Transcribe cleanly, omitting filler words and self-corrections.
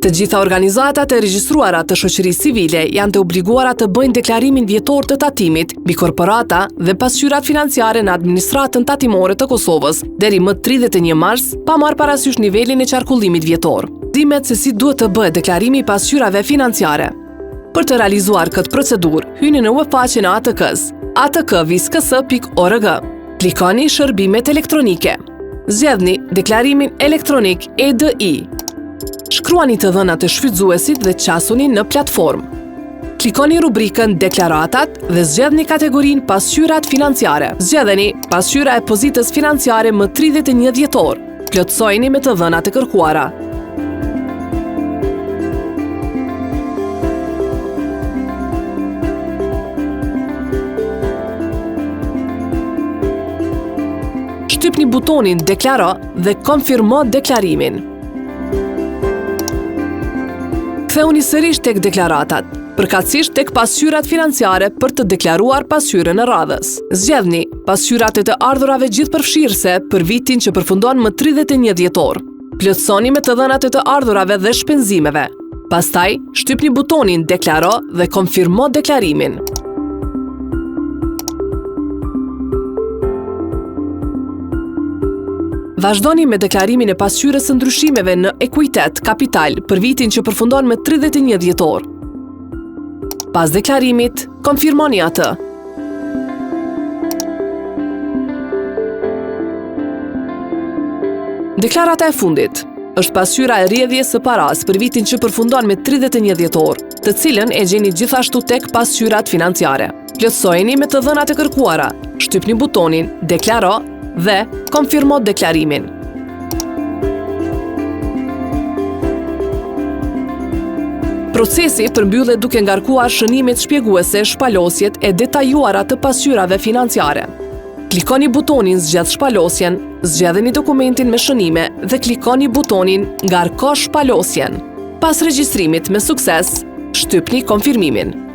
Të gjitha organizatat e regjistruara të shoqërisë civile janë të obliguara të bëjnë deklarimin vjetor të tatimit mbi korporata dhe pasqyrat financiare në administratën tatimore të Kosovës deri më 31 mars, pa marrë parasysh nivelin e qarkullimit vjetor. Dimet se si duhet të bëhet deklarimi i pasqyrave financiare. Për të realizuar këtë procedurë, hyni në webfaqen e ATK-s, atk.visks.org. Klikoni shërbimet elektronike. Zgjedhni deklarimin elektronik EDI. Shkruani të dhënat e shfrytëzuesit dhe qasuni në platformë. Klikoni rubrikën Deklaratat dhe zgjedhni kategorinë pasqyrat financiare. Zgjedheni pasqyra e pozitës financiare më 31 dhjetor. Plotësojeni me të dhënat e kërkuara. Shtypni butonin Deklaro dhe konfirmo deklarimin. Ktheuni sërish tek deklaratat, përkatësisht tek pasqyrat financiare për të deklaruar pasqyrën e radhës. Zgjedhni pasqyrat e të ardhurave gjithëpërfshirëse për vitin që përfundon më 31 dhjetor. Plotësoni me të dhënat e të ardhurave dhe shpenzimeve. Pastaj, shtypni butonin Deklaro dhe konfirmo deklarimin. Vazhdoni me deklarimin e pasqyrës së ndryshimeve në ekuitet kapital për vitin që përfundon me 31 dhjetor. Pas deklarimit, konfirmoni atë. Deklarata e fundit është pasqyra e rrjedhjes së paras për vitin që përfundon me 31 dhjetor, të cilën e gjeni gjithashtu tek pasqyrat financiare. Plotësojeni me të dhënat e kërkuara, shtypni butonin Deklaro dhe konfirmo deklarimin. Procesi përmbyllet duke ngarkuar shënimet shpjeguese, shpalosjet e detajuara të pasqyrave financiare. Klikoni butonin Zgjedh shpalosjen, zgjedheni dokumentin me shënime dhe klikoni butonin Ngarko shpalosjen. Pas regjistrimit me sukses, shtypni konfirmimin.